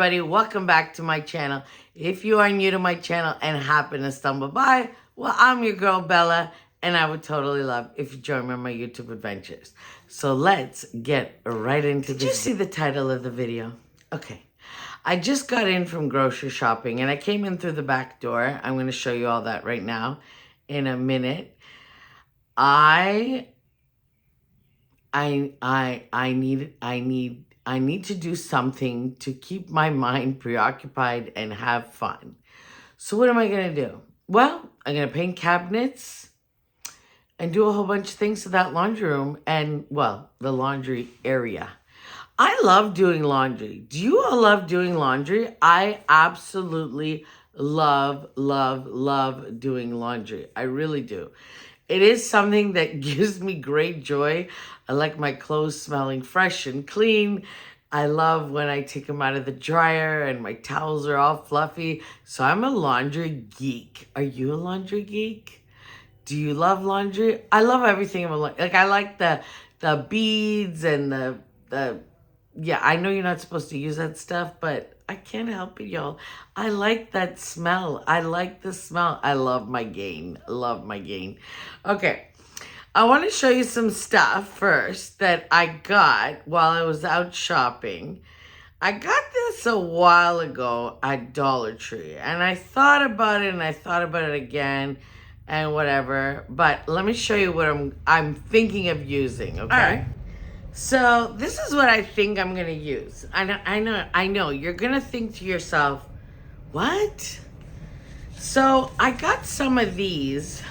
everybody, welcome back to my channel. If you are new to my channel and happen to stumble by, well, I'm your girl Bella, and I would totally love if you join me on my YouTube adventures. So let's get right into this. Did you see the title of the video? Okay. I just got in from grocery shopping and I came in through the back door. I'm going to show you all that right now in a minute. I need to do something to keep my mind preoccupied and have fun. So what am I going to do? Well, I'm going to paint cabinets and do a whole bunch of things to that laundry room and, well, the laundry area. I love doing laundry. Do you all love doing laundry? I absolutely love doing laundry. I really do. It is something that gives me great joy. I like my clothes smelling fresh and clean. I love when I take them out of the dryer and my towels are all fluffy. So I'm a laundry geek. Are you a laundry geek? Do you love laundry? I love everything about laundry. Like I like the beads and the yeah, I know you're not supposed to use that stuff, but I can't help it, y'all. I like that smell. I like the smell. I love my gain. Love my gain. Okay. I want to show you some stuff first that I got while I was out shopping. I got this a while ago at Dollar Tree, and I thought about it and I thought about it again and whatever, but let me show you what I'm thinking of using, okay? All right. So this is what I think I'm going to use. I know. You're going to think to yourself, what? So I got some of these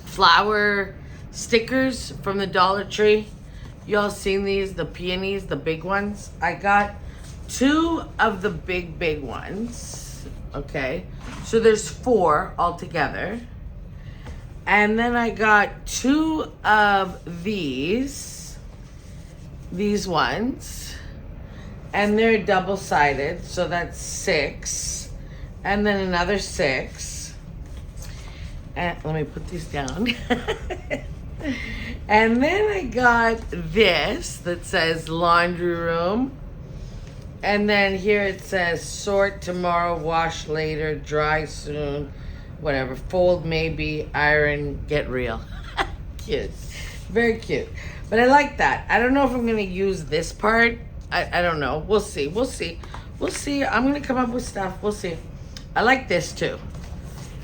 flower stickers from the Dollar Tree. You all seen these, the peonies, the big ones? I got 2 of the big ones, okay? So there's 4 altogether. And then I got 2 of these ones, and they're double-sided, so that's 6, and then another 6, and let me put these down. And then I got this that says laundry room, and then here it says sort tomorrow, wash later, dry soon, whatever, fold maybe, iron, get real. Cute, very cute. But I like that. I don't know if I'm going to use this part. I don't know. We'll see. I'm going to come up with stuff. We'll see. I like this too.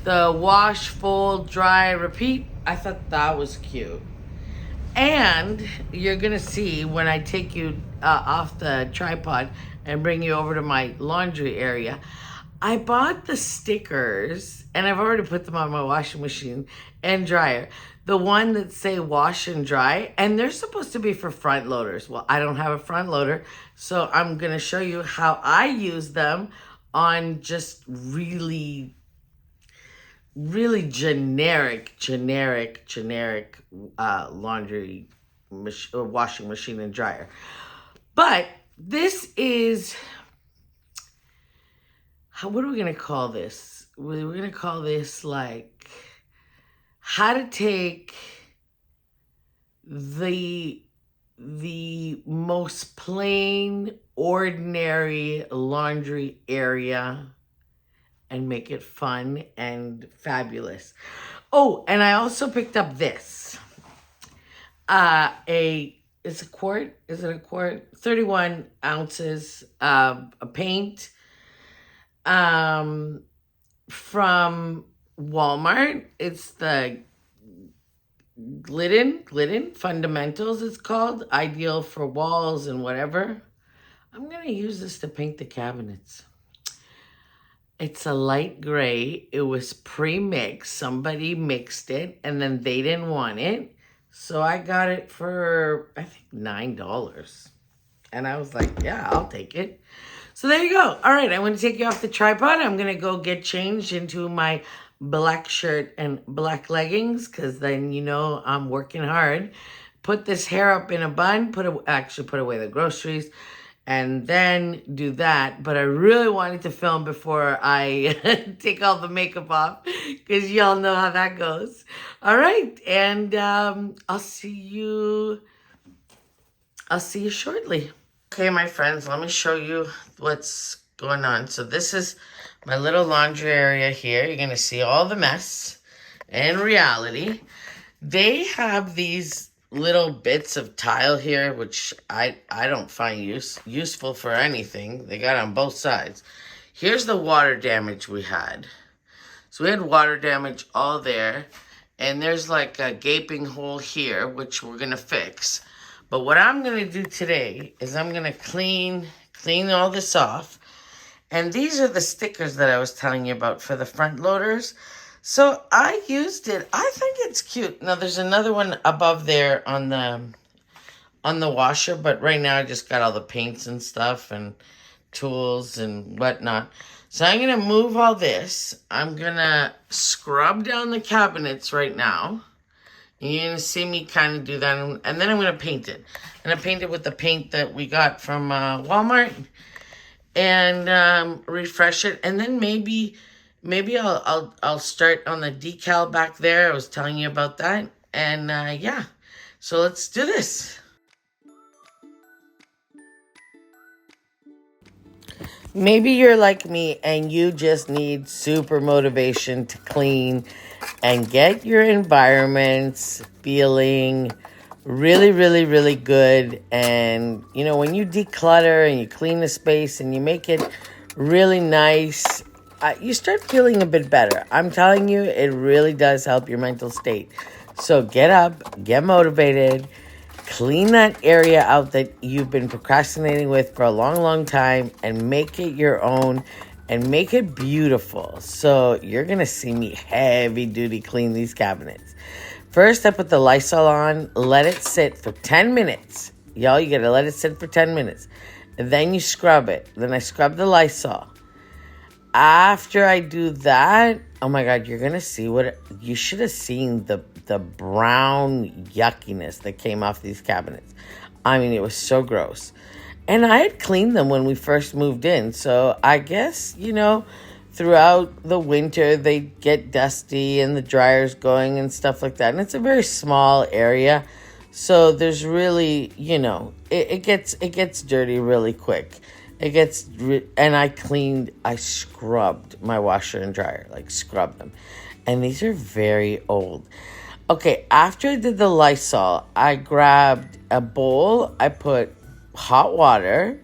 The wash, fold, dry, repeat. I thought that was cute. And you're going to see when I take you off the tripod and bring you over to my laundry area. I bought the stickers, and I've already put them on my washing machine and dryer. The one that say wash and dry, and they're supposed to be for front loaders. Well, I don't have a front loader, so I'm going to show you how I use them on just really generic laundry or washing machine and dryer. But this is... what are we going to call this? We're going to call this like how to take the most plain, ordinary laundry area and make it fun and fabulous. Oh, and I also picked up this. It's a quart. Is it a quart? 31 ounces of paint. From Walmart. It's the Glidden Fundamentals, it's called. Ideal for walls and whatever. I'm going to use this to paint the cabinets. It's a light gray. It was pre-mixed. Somebody mixed it and then they didn't want it. So I got it for, I think, $9. And I was like, yeah, I'll take it. So there you go. All right, I'm going to take you off the tripod. I'm going to go get changed into my black shirt and black leggings because then you know I'm working hard. Put this hair up in a bun, put away the groceries, and then do that. But I really wanted to film before I take all the makeup off because y'all know how that goes. All right, and I'll see you shortly. Okay, my friends, let me show you what's going on. So this is my little laundry area here. You're going to see all the mess. In reality, they have these little bits of tile here, which I don't find useful for anything. They got on both sides. Here's the water damage we had. So we had water damage all there. And there's like a gaping hole here, which we're going to fix. But what I'm going to do today is I'm going to clean all this off. And these are the stickers that I was telling you about for the front loaders. So I used it. I think it's cute. Now there's another one above there on the washer, but right now I just got all the paints and stuff and tools and whatnot. So I'm going to move all this. I'm going to scrub down the cabinets right now. And you're going to see me kind of do that. And then I'm going to paint it. And I paint it with the paint that we got from Walmart. And refresh it. And then maybe I'll start on the decal back there. I was telling you about that. And yeah. So let's do this. Maybe you're like me and you just need super motivation to clean and get your environments feeling really, really, really good. And, you know, when you declutter and you clean the space and you make it really nice, you start feeling a bit better. I'm telling you, it really does help your mental state. So get up, get motivated, clean that area out that you've been procrastinating with for a long, long time and make it your own and make it beautiful. So you're going to see me heavy duty clean these cabinets. First, I put the Lysol on, let it sit for 10 minutes. Y'all, you got to let it sit for 10 minutes. And then you scrub it. Then I scrub the Lysol. After I do that, oh my God, you're going to see you should have seen the brown yuckiness that came off these cabinets. I mean, it was so gross. And I had cleaned them when we first moved in. So I guess, you know, throughout the winter, they get dusty and the dryer's going and stuff like that. And it's a very small area. So there's really, you know, it gets dirty really quick. And I scrubbed my washer and dryer, like scrubbed them. And these are very old. Okay, after I did the Lysol, I grabbed a bowl. I put hot water,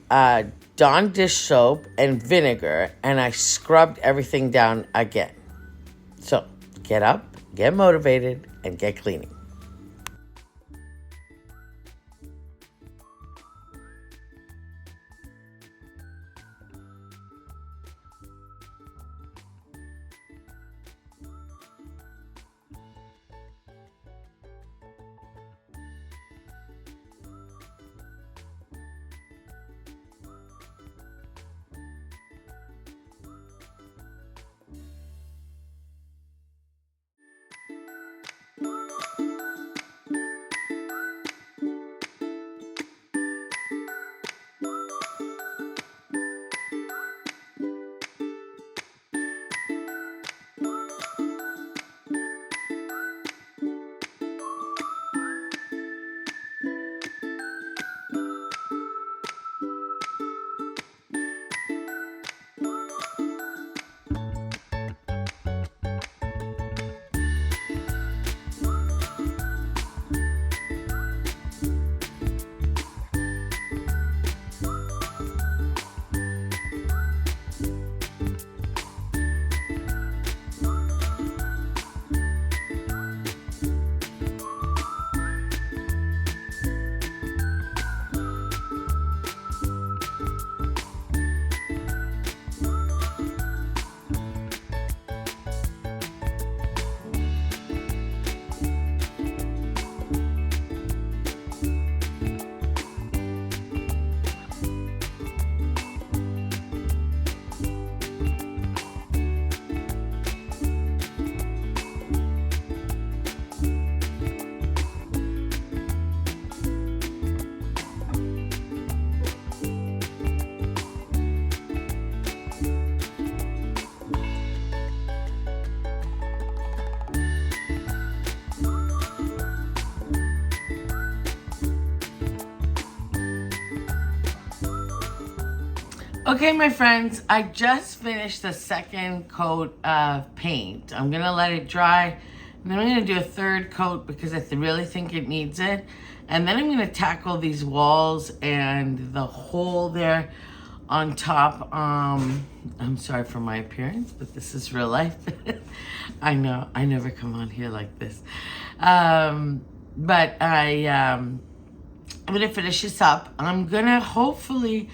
Dawn dish soap, and vinegar, and I scrubbed everything down again. So, get up, get motivated, and get cleaning. Okay, my friends, I just finished the second coat of paint. I'm gonna let it dry, and then I'm gonna do a third coat because I really think it needs it. And then I'm gonna tackle these walls and the hole there on top. I'm sorry for my appearance, but this is real life. I know, I never come on here like this. But I'm gonna finish this up. I'm gonna hopefully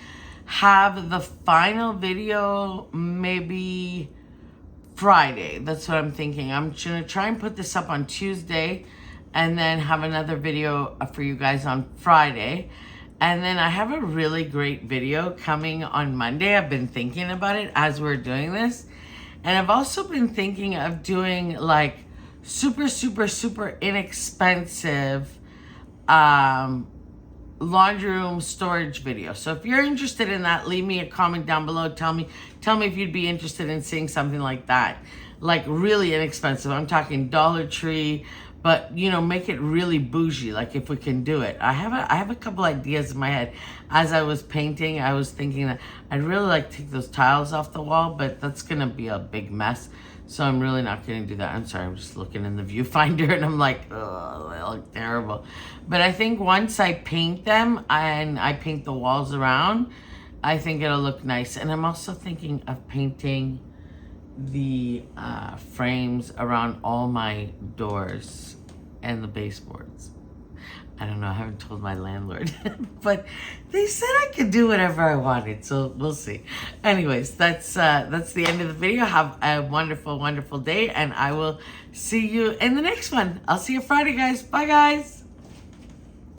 have the final video maybe Friday. That's what I'm thinking. I'm gonna try and put this up on Tuesday and then have another video for you guys on Friday. And then I have a really great video coming on Monday. I've been thinking about it as we're doing this. And I've also been thinking of doing like super inexpensive laundry room storage video. So if you're interested in that, leave me a comment down below. Tell me if you'd be interested in seeing something like that. Like really inexpensive. I'm talking Dollar Tree, but you know, make it really bougie, like if we can do it. I have a couple ideas in my head. As I was painting, I was thinking that I'd really like to take those tiles off the wall, but that's gonna be a big mess. So I'm really not gonna do that. I'm sorry, I'm just looking in the viewfinder and I'm like, oh, they look terrible. But I think once I paint them and I paint the walls around, I think it'll look nice. And I'm also thinking of painting the frames around all my doors and the baseboards. I don't know, I haven't told my landlord, but they said I could do whatever I wanted, so we'll see. Anyways, that's the end of the video. Have a wonderful day, and I will see you in the next one. I'll see you Friday, guys. Bye, guys.